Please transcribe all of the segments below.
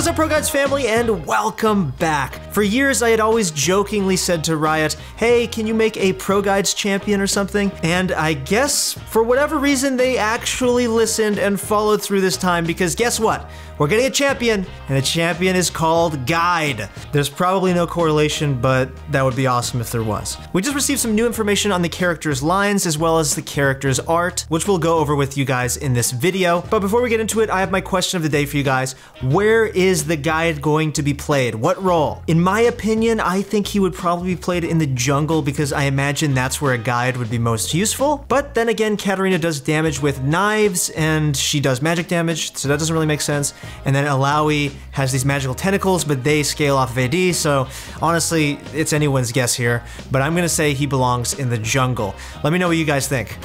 What is up, ProGuides family, and welcome back. For years, I had always jokingly said to Riot, hey, can you make a ProGuides champion or something? And I guess, for whatever reason, they actually listened and followed through this time, because guess what? We're getting a champion, and the champion is called Guide. There's probably no correlation, but that would be awesome if there was. We just received some new information on the character's lines, as well as the character's art, which we'll go over with you guys in this video. But before we get into it, I have my question of the day for you guys. Where is the Guide going to be played? What role? In my opinion, I think he would probably be played in the jungle, because I imagine that's where a Guide would be most useful. But then again, Katarina does damage with knives, and she does magic damage, so that doesn't really make sense. And then Alawi has these magical tentacles, but they scale off of AD, so honestly, it's anyone's guess here, but I'm gonna say he belongs in the jungle. Let me know what you guys think.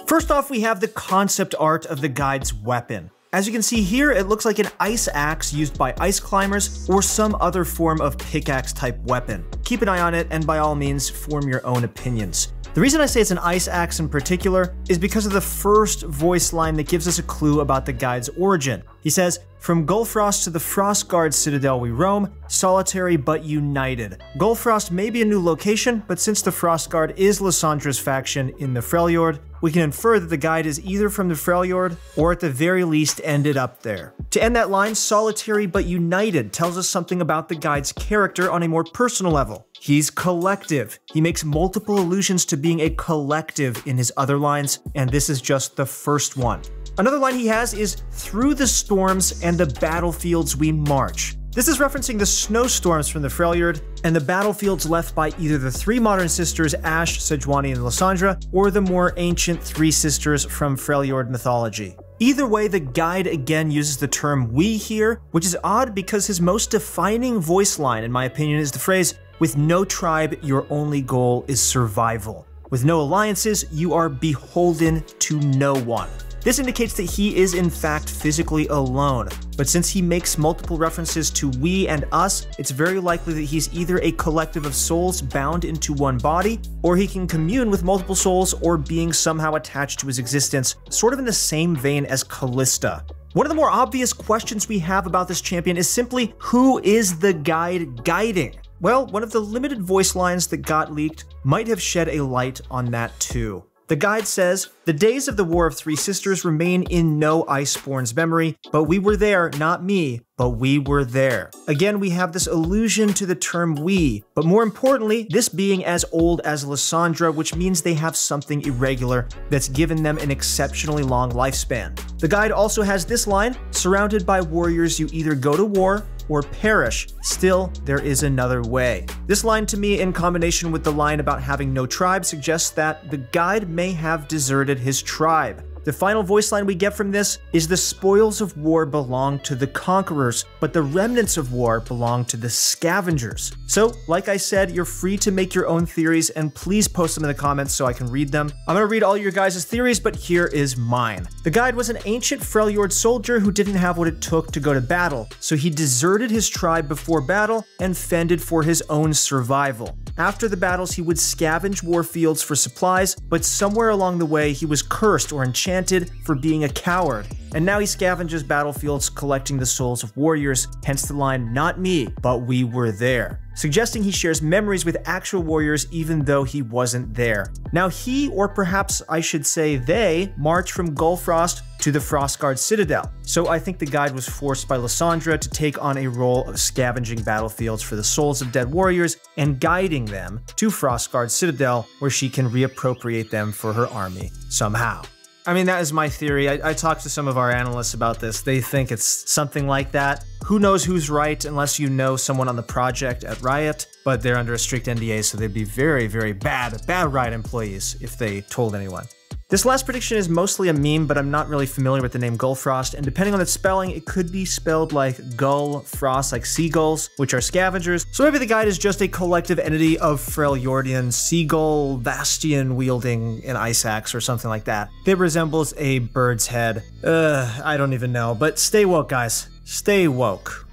First off, we have the concept art of the Guide's weapon. As you can see here, it looks like an ice axe used by ice climbers or some other form of pickaxe type weapon. Keep an eye on it, and by all means, form your own opinions. The reason I say it's an ice axe in particular is because of the first voice line that gives us a clue about the Guide's origin. He says, "From Gullfrost to the Frostguard Citadel we roam, solitary but united." Gullfrost may be a new location, but since the Frostguard is Lyssandra's faction in the Freljord, we can infer that the Guide is either from the Freljord, or at the very least ended up there. To end that line, solitary but united tells us something about the Guide's character on a more personal level. He's collective. He makes multiple allusions to being a collective in his other lines, and this is just the first one. Another line he has is, "Through the storms and the battlefields we march." This is referencing the snowstorms from the Freljord and the battlefields left by either the three modern sisters, Ashe, Sejuani, and Lysandra, or the more ancient three sisters from Freljord mythology. Either way, the Guide again uses the term "we" here, which is odd because his most defining voice line, in my opinion, is the phrase, "With no tribe, your only goal is survival. With no alliances, you are beholden to no one." This indicates that he is in fact physically alone, but since he makes multiple references to we and us, it's very likely that he's either a collective of souls bound into one body, or he can commune with multiple souls or beings somehow attached to his existence, sort of in the same vein as Callista. One of the more obvious questions we have about this champion is simply, who is the Guide guiding? Well, one of the limited voice lines that got leaked might have shed a light on that too. The Guide says, "The days of the War of Three Sisters remain in no Iceborn's memory, but we were there, not me, but we were there." Again, we have this allusion to the term we, but more importantly, this being as old as Lysandra, which means they have something irregular that's given them an exceptionally long lifespan. The Guide also has this line, "Surrounded by warriors, you either go to war or perish. Still, there is another way." This line to me, in combination with the line about having no tribe, suggests that the Guide may have deserted his tribe. The final voice line we get from this is, "The spoils of war belong to the conquerors, but the remnants of war belong to the scavengers." So, like I said, you're free to make your own theories, and please post them in the comments so I can read them. I'm gonna read all your guys' theories, but here is mine. The Guide was an ancient Freljord soldier who didn't have what it took to go to battle, so he deserted his tribe before battle and fended for his own survival. After the battles, he would scavenge warfields for supplies, but somewhere along the way, he was cursed or enchanted for being a coward. And now he scavenges battlefields collecting the souls of warriors, hence the line, "Not me, but we were there," suggesting he shares memories with actual warriors even though he wasn't there. Now he, or perhaps I should say they, march from Gullfrost to the Frostguard Citadel. So I think the Guide was forced by Lysandra to take on a role of scavenging battlefields for the souls of dead warriors and guiding them to Frostguard Citadel, where she can reappropriate them for her army somehow. I mean, that is my theory. I talked to some of our analysts about this. They think it's something like that. Who knows who's right unless you know someone on the project at Riot, but they're under a strict NDA, so they'd be very, very bad Riot employees if they told anyone. This last prediction is mostly a meme, but I'm not really familiar with the name Gullfrost, and depending on its spelling, it could be spelled like gull, frost, like seagulls, which are scavengers. So maybe the Guide is just a collective entity of Freljordian seagull bastion wielding an ice axe or something like that. It resembles a bird's head. I don't even know, but stay woke, guys. Stay woke.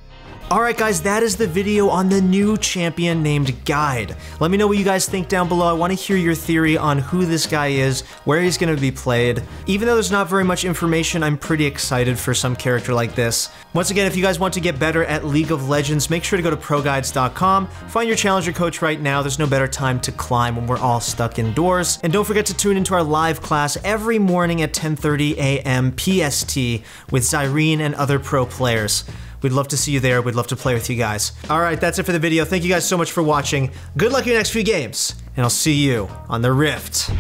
Alright guys, that is the video on the new champion named Guide. Let me know what you guys think down below. I want to hear your theory on who this guy is, where he's going to be played. Even though there's not very much information, I'm pretty excited for some character like this. Once again, if you guys want to get better at League of Legends, make sure to go to ProGuides.com, find your challenger coach right now. There's no better time to climb when we're all stuck indoors. And don't forget to tune into our live class every morning at 10:30 a.m. PST with Zyrene and other pro players. We'd love to see you there. We'd love to play with you guys. All right, that's it for the video. Thank you guys so much for watching. Good luck in your next few games, and I'll see you on the Rift.